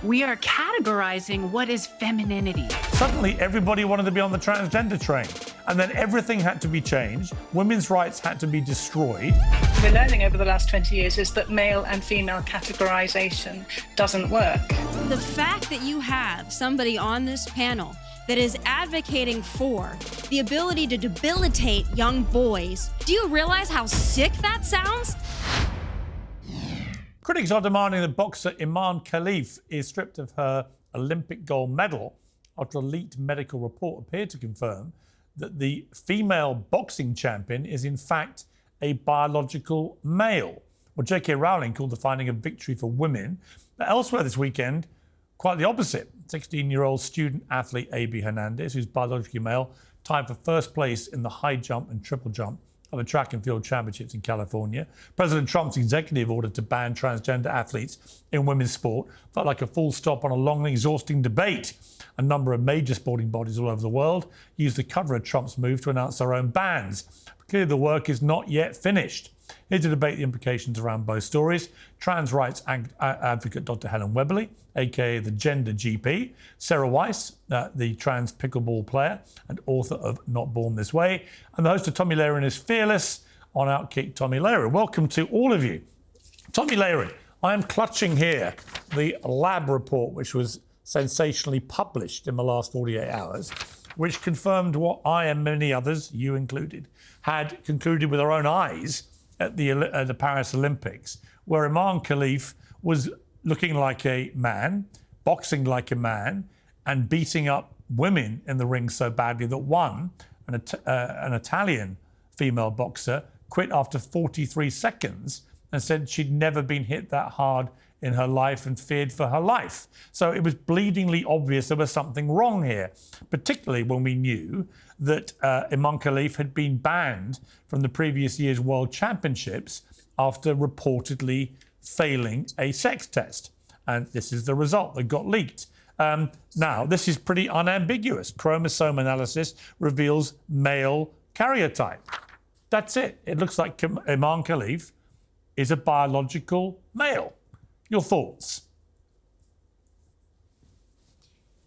We are categorizing what is femininity. Suddenly, everybody wanted to be on the transgender train. And then everything had to be changed. Women's rights had to be destroyed. We're learning over the last 20 years is that male and female categorisation doesn't work. The fact that you have somebody on this panel that is advocating for the ability to debilitate young boys, do you realize how sick that sounds? Critics are demanding that boxer Imane Khelif is stripped of her Olympic gold medal after a leaked medical report appeared to confirm that the female boxing champion is in fact a biological male. Well, J.K. Rowling called the finding a victory for women. But elsewhere this weekend, quite the opposite. 16-year-old student athlete AB Hernandez, who's biologically male, tied for first place in the high jump and triple jump at the track and field championships in California. President Trump's executive order to ban transgender athletes in women's sport felt like a full stop on a long and exhausting debate. A number of major sporting bodies all over the world used the cover of Trump's move to announce their own bans. But clearly the work is not yet finished. Here to debate the implications around both stories, trans rights advocate Dr. Helen Webberley, aka the Gender GP, Sara Weiss, the trans pickleball player and author of Not Born This Way, and the host of Tomi Lahren is Fearless on Outkick, Tomi Lahren. Welcome to all of you. Tomi Lahren, I am clutching here the lab report which was sensationally published in the last 48 hours, which confirmed what I and many others, you included, had concluded with our own eyes at the Paris Olympics, where Imane Khelif was looking like a man, boxing like a man, and beating up women in the ring so badly that one, an Italian female boxer, quit after 43 seconds and said she'd never been hit that hard in her life and feared for her life. So it was bleedingly obvious there was something wrong here, particularly when we knew that Imane Khelif had been banned from the previous year's World Championships after reportedly failing a sex test. And this is the result that got leaked. Now, this is pretty unambiguous. Chromosome analysis reveals male karyotype. That's it. It looks like Imane Khelif is a biological male. Your thoughts?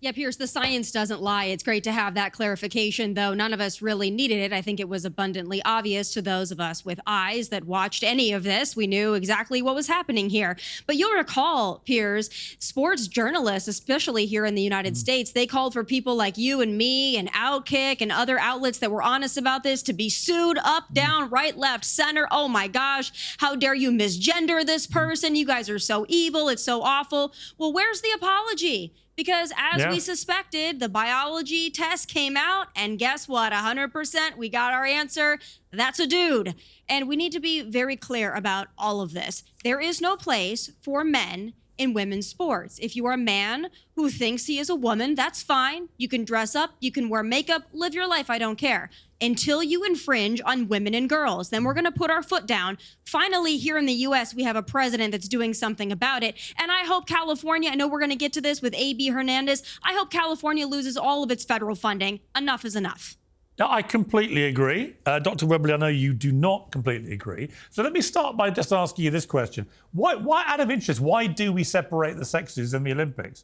Yeah, Piers, the science doesn't lie. It's great to have that clarification, though none of us really needed it. I think it was abundantly obvious to those of us with eyes that watched any of this. We knew exactly what was happening here. But you'll recall, Piers, sports journalists, especially here in the United States, they called for people like you and me and Outkick and other outlets that were honest about this to be sued up, down, right, left, center. Oh my gosh, how dare you misgender this person? You guys are so evil. It's so awful. Well, where's the apology? Because as we suspected, the biology test came out, and guess what? 100%, we got our answer. That's a dude. And we need to be very clear about all of this. There is no place for men in women's sports. If you are a man who thinks he is a woman, that's fine. You can dress up, you can wear makeup, live your life, I don't care. Until you infringe on women and girls, then we're gonna put our foot down. Finally, here in the US, we have a president that's doing something about it. And I hope California, I know we're gonna get to this with AB Hernandez, I hope California loses all of its federal funding. Enough is enough. Now, I completely agree. Dr. Webberley, I know you do not completely agree. So let me start by just asking you this question. Why, out of interest, why do we separate the sexes in the Olympics?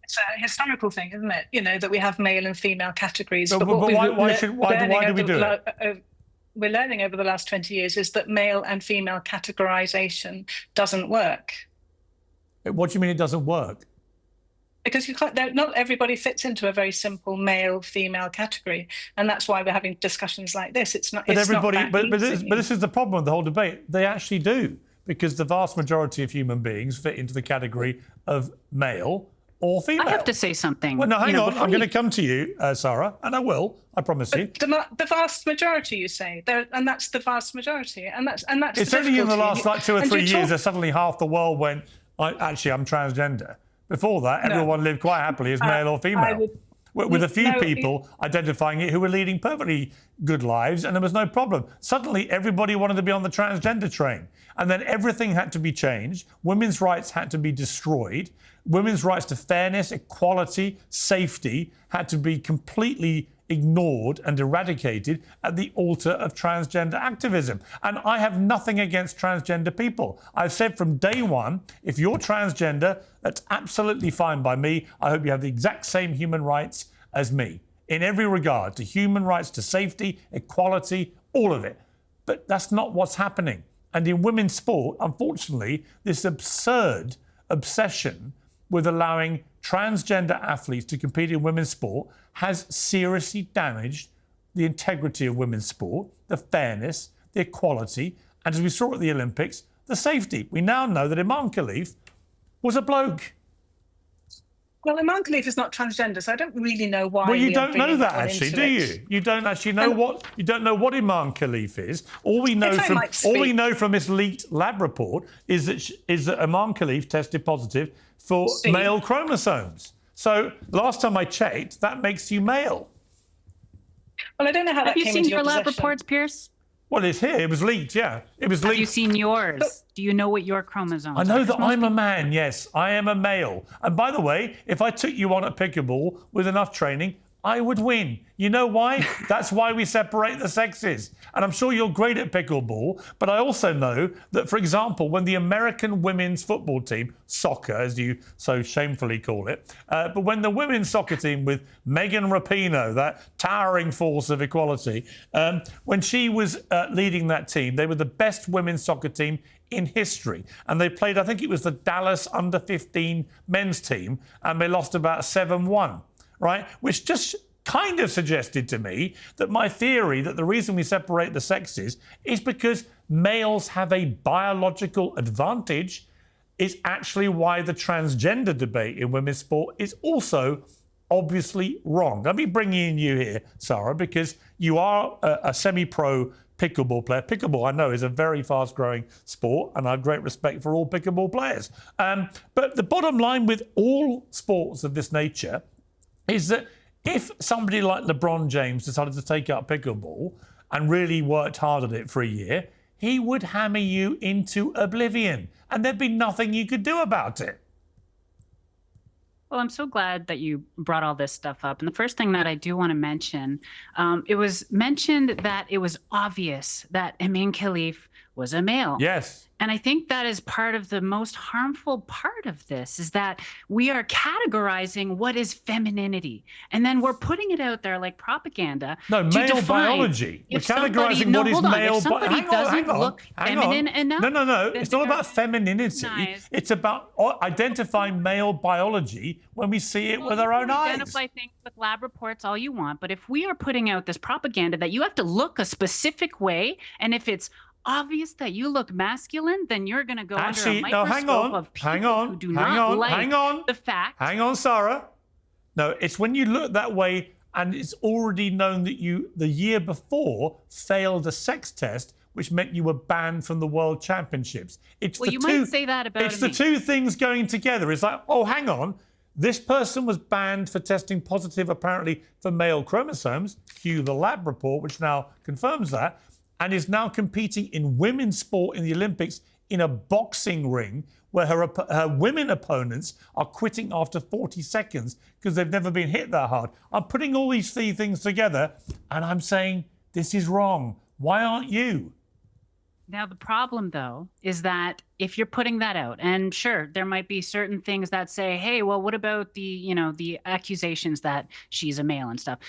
It's a historical thing, isn't it? You know, that we have male and female categories. But why do we do it? We're learning over the last 20 years is that male and female categorisation doesn't work. What do you mean it doesn't work? Because you can't, not everybody fits into a very simple male-female category, and that's why we're having discussions like this. It's not. But it's everybody. Not that easy. But this is the problem with the whole debate. They actually do, because the vast majority of human beings fit into the category of male or female. I have to say something. Well, no, hang on. I'm going to come to you, Sara, and I will. I promise you. The vast majority, you say, and that's the vast majority, and that's. It's only in the last 2 or 3 years that suddenly half the world went, actually, I'm transgender. Before that, everyone lived quite happily as male or female, with a few people identifying it who were leading perfectly good lives, and there was no problem. Suddenly, everybody wanted to be on the transgender train, and then everything had to be changed. Women's rights had to be destroyed. Women's rights to fairness, equality, safety had to be completely ignored and eradicated at the altar of transgender activism. And I have nothing against transgender people. I've said from day one, if you're transgender, that's absolutely fine by me. I hope you have the exact same human rights as me in every regard, to human rights, to safety, equality, all of it. But that's not what's happening. And in women's sport, unfortunately, this absurd obsession with allowing transgender athletes to compete in women's sport has seriously damaged the integrity of women's sport, the fairness, the equality, and as we saw at the Olympics, the safety. We now know that Imane Khelif was a bloke. Well, Imane Khelif is not transgender, so I don't really know why. Well, you don't know that actually, do you? You don't actually know what Imane Khelif is. All we know from this leaked lab report is that Imane Khelif tested positive for male chromosomes. So last time I checked, that makes you male. Well, I don't know how that came into your possession. Have you seen your lab reports, Piers? Well, it's here. It was leaked, yeah. It was leaked. Have you seen yours? Do you know what your chromosomes are? I know that I'm a man, yes. I am a male. And by the way, if I took you on at pickleball with enough training, I would win. You know why? That's why we separate the sexes. And I'm sure you're great at pickleball, but I also know that, for example, when the American women's football team, soccer, as you so shamefully call it, but when the women's soccer team with Megan Rapinoe, that towering force of equality, when she was leading that team, they were the best women's soccer team in history. And they played, I think it was the Dallas under-15 men's team, and they lost about 7-1. Right, which just kind of suggested to me that my theory that the reason we separate the sexes is because males have a biological advantage is actually why the transgender debate in women's sport is also obviously wrong. Let me bring in you here, Sara, because you are a semi-pro pickleball player. Pickleball, I know, is a very fast-growing sport, and I have great respect for all pickleball players. But the bottom line with all sports of this nature is that if somebody like LeBron James decided to take up pickleball and really worked hard at it for a year, he would hammer you into oblivion, and there'd be nothing you could do about it. Well, I'm so glad that you brought all this stuff up. And the first thing that I do want to mention, it was mentioned that it was obvious that Imane Khelif was a male. Yes. And I think that is part of the most harmful part of this, is that we are categorizing what is femininity. And then we're putting it out there like propaganda. No, male biology. We're categorizing what is male biology. If somebody doesn't look feminine enough. No. It's not about femininity. It's about identifying male biology when we see it with our own eyes. Identify things with lab reports all you want. But if we are putting out this propaganda that you have to look a specific way, and if it's obvious that you look masculine, then you're going to go under a microscope of people who do not like the fact. Hang on, Sara. No, it's when you look that way and it's already known that you, the year before, failed a sex test, which meant you were banned from the World Championships. Might say that about It's the two things going together. It's like, oh, hang on. This person was banned for testing positive, apparently, for male chromosomes. Cue the lab report, which now confirms that. And is now competing in women's sport in the Olympics in a boxing ring where her women opponents are quitting after 40 seconds because they've never been hit that hard. I'm putting all these three things together and I'm saying, this is wrong. Why aren't you? Now, the problem, though, is that if you're putting that out, and sure, there might be certain things that say, hey, well, what about the accusations that she's a male and stuff?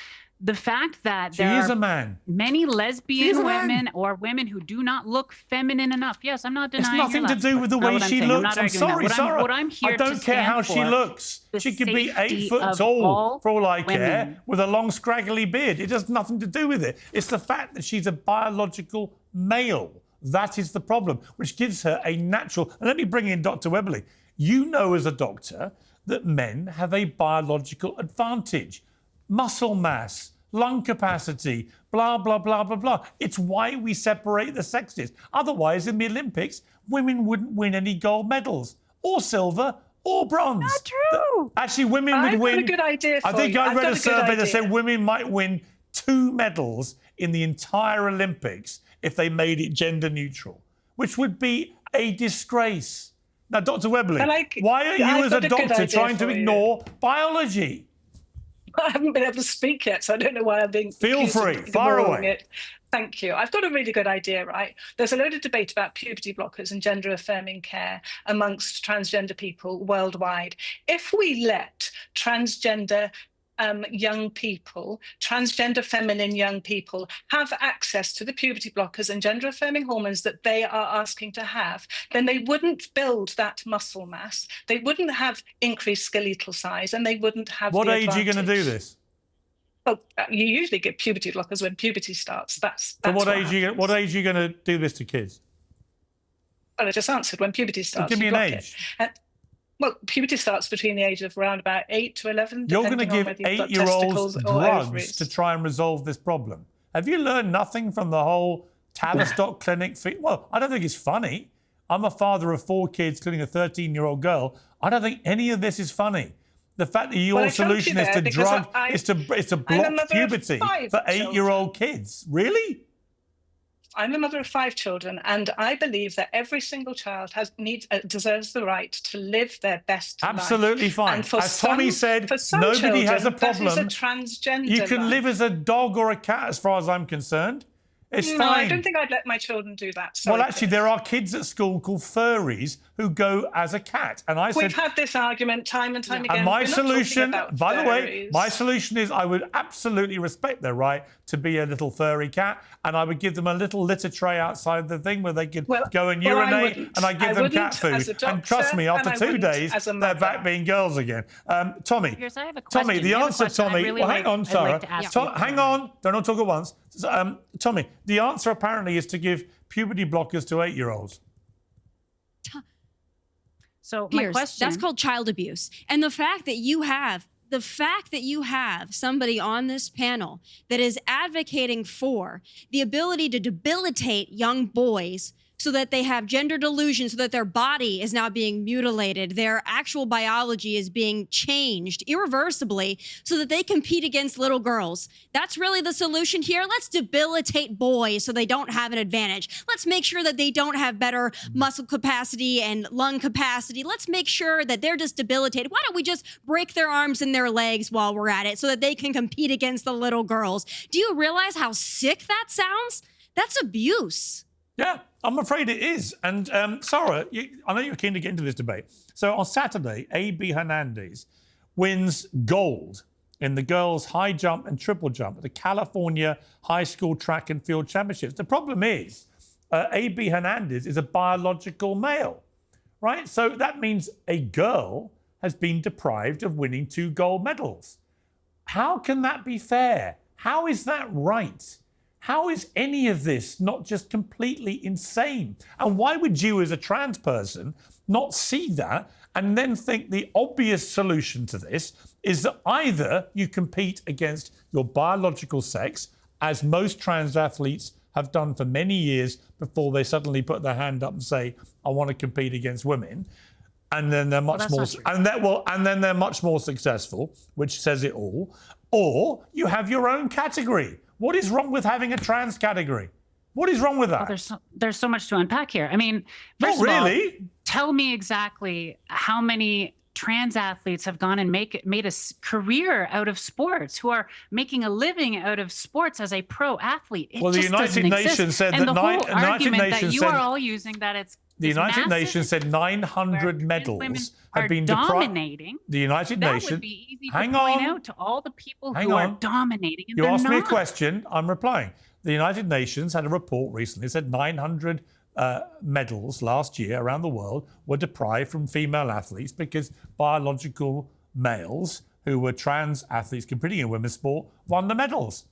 The fact that there are many lesbian women or women who do not look feminine enough. Yes, I'm not denying. It's nothing to do with the way she looks. I'm sorry, Sara. I don't care how she looks. She could be 8 foot tall for all I care, with a long scraggly beard. It has nothing to do with it. It's the fact that she's a biological male. That is the problem, which gives her a natural. And let me bring in Dr. Webberley. You know as a doctor that men have a biological advantage. Muscle mass, lung capacity, blah, blah, blah, blah, blah. It's why we separate the sexes. Otherwise, in the Olympics, women wouldn't win any gold medals, or silver, or bronze. Not true. Actually, women would win. I've got a good idea for you. I think I read a survey that said women might win 2 medals in the entire Olympics if they made it gender neutral, which would be a disgrace. Now, Dr. Webberley, why are you as a doctor trying to ignore biology? I haven't been able to speak yet, so I don't know why I'm being... Feel free, far away. It. Thank you. I've got a really good idea, right? There's a load of debate about puberty blockers and gender-affirming care amongst transgender people worldwide. If we let transgender young people, transgender feminine young people, have access to the puberty blockers and gender-affirming hormones that they are asking to have, then they wouldn't build that muscle mass, they wouldn't have increased skeletal size, and they wouldn't have What the age are you going to advantage. do this? Well, you usually get puberty blockers when puberty starts. That's So what happens. age are you going to do this to kids? Well, I just answered, when puberty starts. Give me you an block age. it. Well, puberty starts between the age of around about 8 to 11. You're going to give whether you've got 8-year-olds testicles or drugs ovaries. to try and resolve this problem. Have you learned nothing from the whole Tavistock clinic? Well, I don't think it's funny. I'm a father of 4 kids, including a 13-year-old girl. I don't think any of this is funny. The fact that your solution is to drug, is to block puberty for 8-year-old kids. Really? I'm a mother of 5 children, and I believe that every single child deserves the right to live their best life. Absolutely fine. And for as Tommy said, for some nobody children, has a that is problem. a transgender You can life. live as a dog or a cat, as far as I'm concerned. It's No, fine. I don't think I'd let my children do that. Sorry, Well, actually, there are kids at school called furries who go as a cat. And I said... We've had this argument time and time again. And my We're not talking solution, about by the way, furries. my solution is I would absolutely respect their right to be a little furry cat, and I would give them a little litter tray outside the thing where they could go and urinate, and I give them cat food. And trust me, after 2 days, they're back being girls again. Tommy, Piers, I have a question. Tommy, the answer, Tommy, well, hang on, Sarah. Hang on, don't all talk at once. Tommy, the answer apparently is to give puberty blockers to 8-year-olds. So Piers, my question... that's called child abuse. And the fact that you have somebody on this panel that is advocating for the ability to debilitate young boys so that they have gender delusion, so that their body is now being mutilated, their actual biology is being changed irreversibly so that they compete against little girls. That's really the solution here. Let's debilitate boys so they don't have an advantage. Let's make sure that they don't have better muscle capacity and lung capacity. Let's make sure that they're just debilitated. Why don't we just break their arms and their legs while we're at it so that they can compete against the little girls? Do you realize how sick that sounds? That's abuse. Yeah, I'm afraid it is. And Sara, I know you're keen to get into this debate. So on Saturday, AB Hernandez wins gold in the girls' high jump and triple jump at the California High School Track and Field Championships. The problem is AB Hernandez is a biological male, right? So that means a girl has been deprived of winning 2 gold medals. How can that be fair? How is that right? How is any of this not just completely insane? And why would you, as a trans person, not see that and then think the obvious solution to this is that either you compete against your biological sex, as most trans athletes have done for many years before they suddenly put their hand up and say, I want to compete against women, and then they're much more they're much more successful, which says it all, or you have your own category. What is wrong with having a trans category? What is wrong with that? Well, there's so much to unpack here. I mean, first Not of really. all, tell me exactly how many trans athletes have gone and made a career out of sports, who are making a living out of sports as a pro athlete. Well, the United Nations said that the whole argument that you are all using that it's the United Nations said 900 medals have been dominating. The United Nations. That would be easy to point out to all the people who are dominating. And you asked me a question, I'm replying. The United Nations had a report recently that said 900 medals last year around the world were deprived from female athletes because biological males who were trans athletes competing in women's sport won the medals.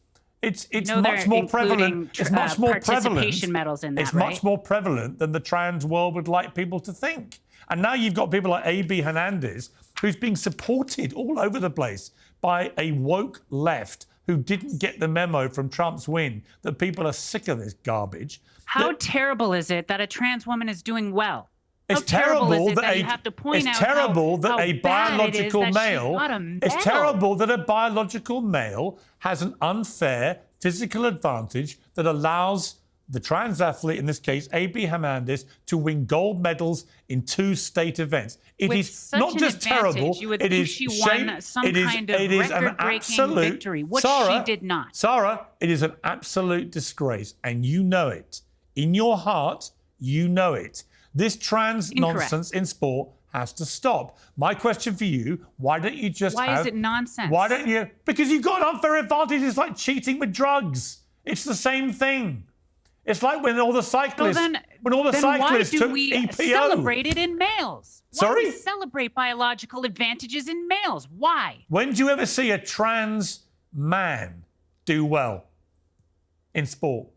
It's much more prevalent. It's much more prevalent. Medals in that, it's much more prevalent than the trans world would like people to think. And now you've got people like AB Hernandez, who's being supported all over the place by a woke left who didn't get the memo from Trump's win that people are sick of this garbage. How terrible is it that a trans woman is doing well? It's terrible that a biological male. It's terrible that a biological male has an unfair physical advantage that allows the trans athlete, in this case, AB Hernandez, to win gold medals in 2 state events. It is not just terrible, you would it think is she shame. won some It is, kind of it is an record-breaking absolute victory, which Sarah, she did not. Sarah, it is an absolute disgrace, and you know it. In your heart, you know it. This trans nonsense in sport has to stop. My question for you, why don't you just Why is it nonsense? Why don't you? Because you've got unfair advantage. It's like cheating with drugs. It's the same thing. It's like when all the cyclists, then cyclists why do took we EPO. celebrate it in males? Why do Sorry? we celebrate biological advantages in males? Why? When do you ever see a trans man do well in sport?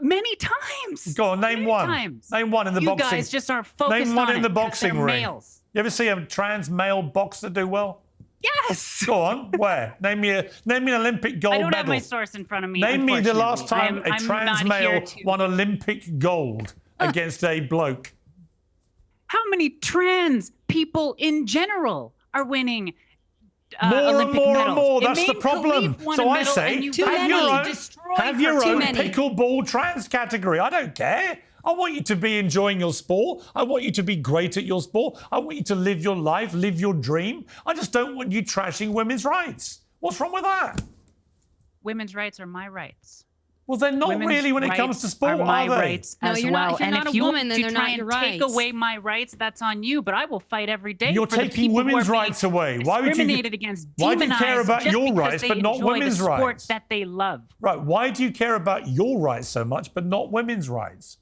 Many times. Go on, name Many one. Times. Name one in the you boxing. You guys just aren't focused Name one on in the it 'cause boxing they're ring. males. You ever see a trans male boxer do well? Yes. Go on, where? Name me an Olympic gold medal. I don't have my source in front of me. Name me the last time a I'm trans not male here to- won Olympic gold against a bloke. How many trans people in general are winning More Olympic and more medals? and more. That's Imane the problem. Khelif won So a I medal say, and you Too guys many. have your Too own many. pickleball trans category. I don't care. I want you to be enjoying your sport. I want you to be great at your sport. I want you to live your life, live your dream. I just don't want you trashing women's rights. What's wrong with that? Women's rights are my rights. Well, they're not Women's really when it comes to rights sport, are my are they? rights No, as you're well. not- if you're and not if a you woman, then to they're try not and your take rights. away my rights, that's on you. But I will fight every day. You're for the taking people who women's are being rights away. Why would you? discriminated against, Why do you care demonized about just your because rights they but not enjoy women's the sport rights? that they love? Right. Why do you care about your rights so much but not women's rights?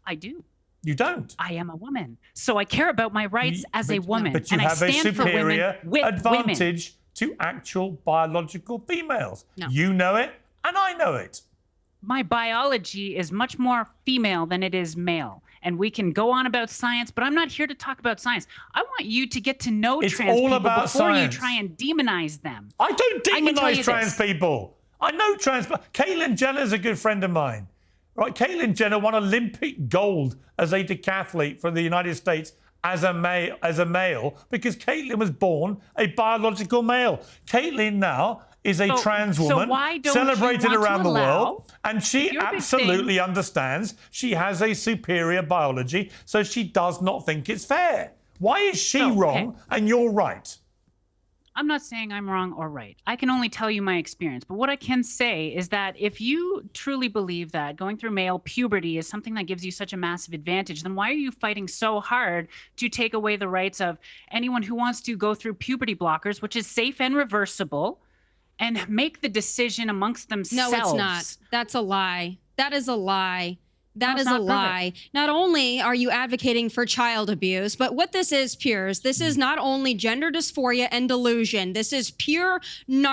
I do. You don't. I am a woman, so I care about my rights as a woman, But you and I have a stand for women superior with women. advantage to actual biological females. No. You know it, and I know it. My biology is much more female than it is male. And we can go on about science, but I'm not here to talk about science. I want you to get to know It's trans all people about before science. you try and demonize them. I don't I can tell demonize you trans this. people. I know trans. Caitlyn Jenner's a good friend of mine. Right? Caitlyn Jenner won Olympic gold as a decathlete for the United States as a male because Caitlyn was born a biological male. Caitlyn now is a trans woman why don't celebrated you want around to the allow world, and she your big absolutely thing? understands she has a superior biology, so she does not think it's fair. Why is she So, wrong and you're right? I'm not saying I'm wrong or right. I can only tell you my experience. But what I can say is that if you truly believe that going through male puberty is something that gives you such a massive advantage, then why are you fighting so hard to take away the rights of anyone who wants to go through puberty blockers, which is safe and reversible, and make the decision amongst themselves? No, it's not. That's a lie. That is a lie. That is a not lie. Not only are you advocating for child abuse, but what this is, Piers, this is not only gender dysphoria and delusion. This is pure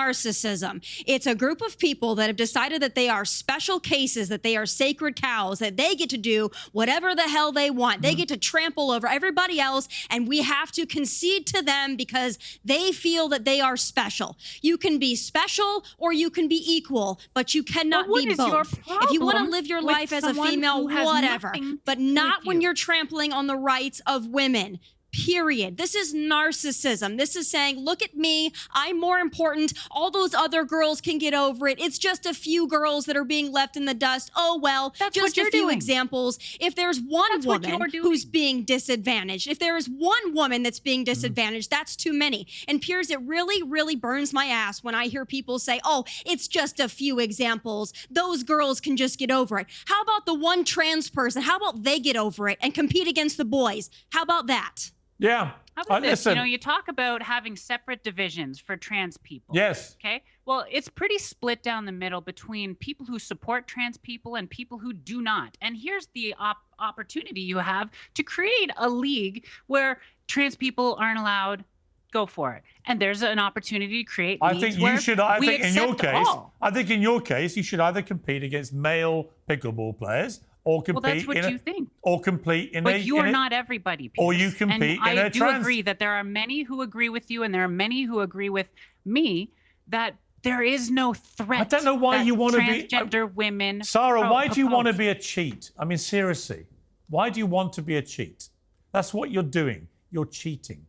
narcissism. It's a group of people that have decided that they are special cases, that they are sacred cows, that they get to do whatever the hell they want. They get to trample over everybody else, and we have to concede to them because they feel that they are special. You can be special or you can be equal, but you cannot But what be is your both. If you want to problem live your with life as a someone female, who has whatever, nothing but to do not with when you? you're trampling on the rights of women. Period. This is narcissism. This is saying, look at me, I'm more important. All those other girls can get over it. It's just a few girls that are being left in the dust. Oh, well, That's just what a you're few doing. examples. If there's one That's what woman you're doing. who's being disadvantaged, if there is one woman that's being disadvantaged, that's too many. And Piers, it really, really burns my ass when I hear people say, oh, it's just a few examples. Those girls can just get over it. How about the one trans person? How about they get over it and compete against the boys? How about that? Yeah. How about this? Listen. You know, you talk about having separate divisions for trans people. Yes. Okay. Well, it's pretty split down the middle between people who support trans people and people who do not. And here's the opportunity you have to create a league where trans people aren't allowed. Go for it. And there's an opportunity to create I leagues think where you should. I we think in your accept case, all. I think in your case, you should either compete against male pickleball players or compete Well, that's what in you think. or compete in a. But you in are a- not everybody, or Piers. you compete and in I a do trans- agree that there are many who agree with you and there are many who agree with me that there is no threat. I don't know why that you want to be transgender women. Sarah, why do you want to propose. be a cheat? I mean, seriously, why do you want to be a cheat? That's what you're doing. You're cheating.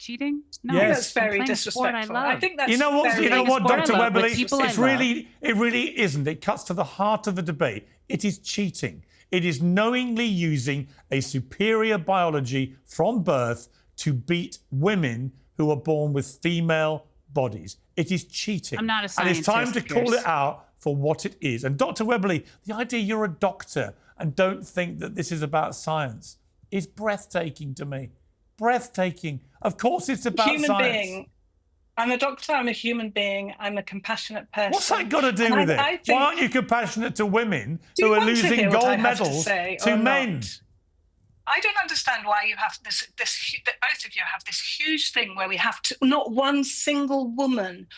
cheating? No, Yes. That's very I'm playing a sport disrespectful. I I love. think that's You know what? very You know what, sport I Dr. love with Webberley? people I It's love. it really isn't. It cuts to the heart of the debate. It is cheating. It is knowingly using a superior biology from birth to beat women who are born with female bodies. It is cheating. I'm not a And it's time scientist, to call Piers. it out for what it is. And Dr. Webberley, the idea you're a doctor and don't think that this is about science is breathtaking to me. Breathtaking. Of course it's about human science. being. I'm a doctor, I'm a human being, I'm a compassionate person. What's that got to do And with it? I think- Why aren't you compassionate to women Do you who are want to losing hear what I gold have to medals say to or men? not? I don't understand why you have that both of you have this huge thing where we have to, not one single woman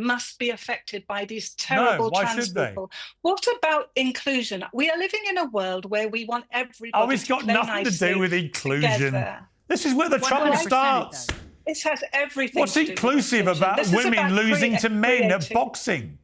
must be affected by these terrible why trans should they? people. What about inclusion? We are living in a world where we want everybody Oh, it's to got play nothing to nicely do with inclusion. together. This is where the trouble 100% it starts. does. It has everything What's to do with inclusive inclusion. about This is women about losing to men at creating- boxing?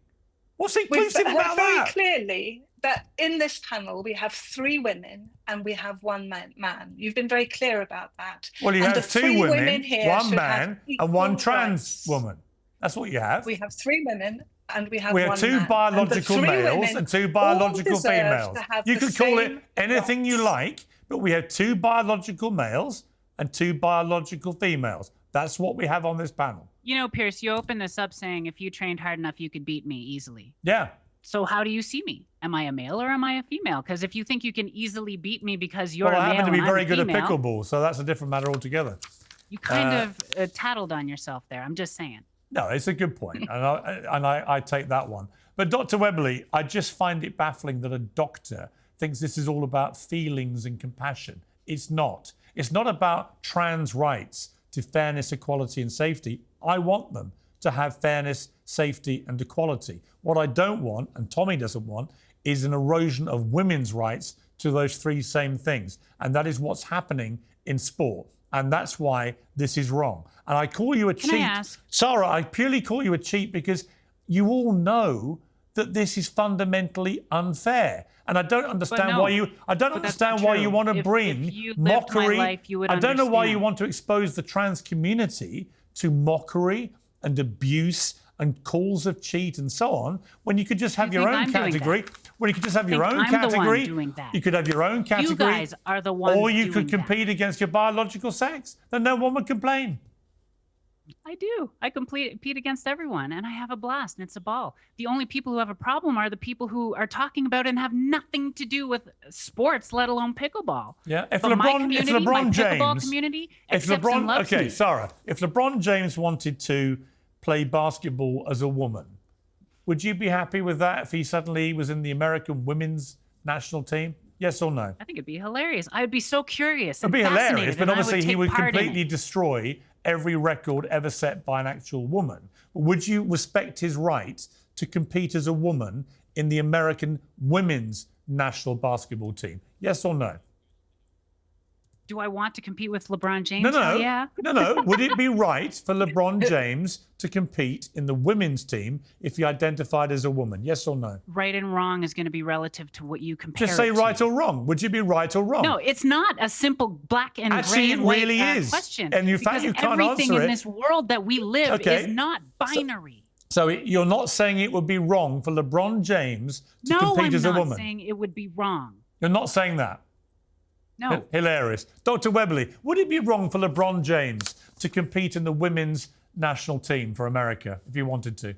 What's We've inclusive heard about very that? clearly that in this panel we have 3 women and we have 1 man. You've been very clear about that. Well, you And have the 2 3 women, here 1 should man, have and 1 equal trans rights. woman. That's what you have. We have 3 women and we have We 1 have 2 man. And the biological 3 males women and 2 all biological deserve females. to have You the could call it same anything you rights. like, but we have 2 biological males and 2 biological females. That's what we have on this panel. You know, Piers, you opened this up saying if you trained hard enough, you could beat me easily. Yeah. So how do you see me? Am I a male or am I a female? Because if you think you can easily beat me because you're Well, I a male happen to be and I'm very a good at female, pickleball, so that's a different matter altogether. you kind of tattled on yourself there. I'm just saying. No, it's a good point, and I take that one. But Dr. Webberley, I just find it baffling that a doctor thinks this is all about feelings and compassion. It's not. It's not about trans rights to fairness, equality, and safety. I want them to have fairness, safety, and equality. What I don't want, and Tomi doesn't want, is an erosion of women's rights to those 3 same things. And that is what's happening in sport. And that's why this is wrong. And I call you a cheat. Can I ask? Sara, I purely call you a cheat because you all know that this is fundamentally unfair. And I don't understand no, why you understand why you want to If bring you lived my mockery. life, you would I don't know why you understand. want to expose the trans community to mockery and abuse and calls of cheat and so on, when you could just have your think own I'm doing category. When you could just have your think own I'm the one category. doing that. You could have your own category. You guys are the ones or you could doing that. compete against your biological sex. Then no one would complain. I do. I compete against everyone, and I have a blast, and it's a ball. The only people who have a problem are the people who are talking about it and have nothing to do with sports, let alone pickleball. Yeah, if But my LeBron community, my James, pickleball community, if accepts and loves okay, me. Sara, if LeBron James wanted to play basketball as a woman, would you be happy with that if he suddenly was in the American women's national team? Yes or no? I think it'd be hilarious. I would be so curious. It'd and be hilarious, fascinated, but and I obviously he take would part in completely it. destroy every record ever set by an actual woman. Would you respect his right to compete as a woman in the American women's national basketball team? Yes or no? Do I want to compete with LeBron James? No. Hell yeah. No. Would it be right for LeBron James to compete in the women's team if he identified as a woman? Yes or no? Right and wrong is going to be relative to what you compare. Just say it right to. or wrong. Would you be right or wrong? No, it's not a simple black and Actually, gray it and white really is. question. And in fact, because you can't everything answer in it. this world that we live Okay. is not binary. So you're not saying it would be wrong for LeBron James to No, compete I'm as a not woman? saying it would be wrong. You're not saying that? No. Hilarious. Dr. Webberley, would it be wrong for LeBron James to compete in the women's national team for America if he wanted to?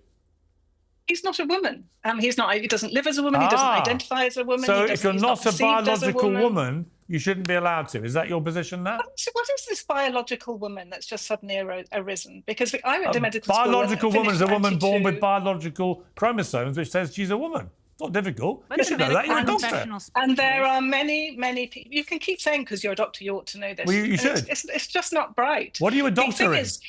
He's not a woman. He's not. He doesn't live as a woman. He doesn't identify as a woman. So he if you're he's not a perceived as biological woman, you shouldn't be allowed to. Is that your position now? So what is this biological woman that's just suddenly arisen? Because I went to medical school. Biological and woman is a finished woman born with 92. biological chromosomes, which says she's a woman. It's not difficult. But You it's should know that. You're a doctor. professional And there sport. are many people. You can keep saying because you're a doctor, you ought to know this. Well, you And should. It's just not bright. What are you a The doctor thing in? is,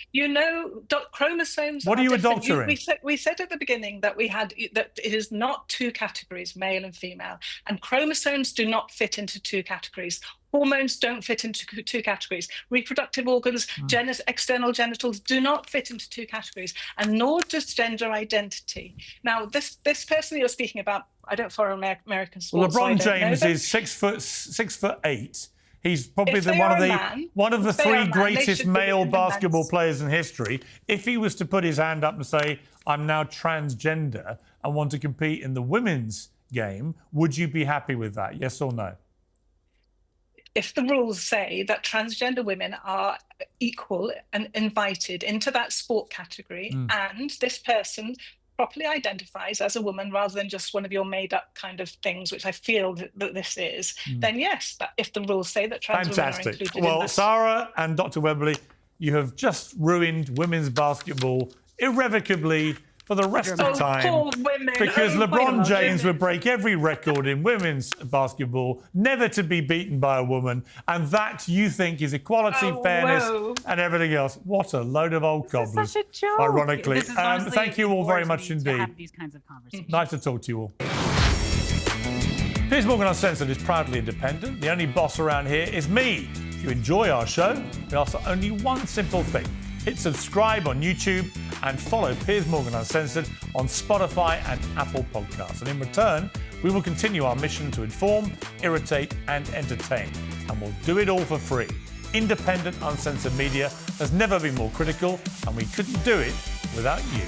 chromosomes. What are you a different. doctor in? We said at the beginning that that it is not 2 categories, male and female, and chromosomes do not fit into 2 categories. Hormones don't fit into 2 categories. Reproductive organs, external genitals do not fit into 2 categories, and nor does gender identity. Now, this person you're speaking about, I don't follow American Well, sports. so I LeBron don't know James them. is 6'8". He's probably If they one are of a the man, three they should greatest be male in the basketball men's. players in history. If he was to put his hand up and say, I'm now transgender and want to compete in the women's game, would you be happy with that? Yes or no? If the rules say that transgender women are equal and invited into that sport category, and this person properly identifies as a woman rather than just one of your made up kind of things, which I feel that this is, then yes, if the rules say that trans women are Fantastic. included Well, in that. Sara and Dr. Webberley, you have just ruined women's basketball irrevocably for the rest of time. Poor women. Because Oh, LeBron James women. would break every record in women's basketball, never to be beaten by a woman, and that you think is equality, fairness, whoa. and everything else. What a load of old cobblers, Such a joke. ironically. This is honestly Thank you all very bores much me to indeed. have these kinds of conversations. Nice to talk to you all. Piers Morgan Uncensored is proudly independent. The only boss around here is me. If you enjoy our show, we ask for only one simple thing. Hit subscribe on YouTube and follow Piers Morgan Uncensored on Spotify and Apple Podcasts. And in return, we will continue our mission to inform, irritate and entertain. And we'll do it all for free. Independent, uncensored media has never been more critical, and we couldn't do it without you.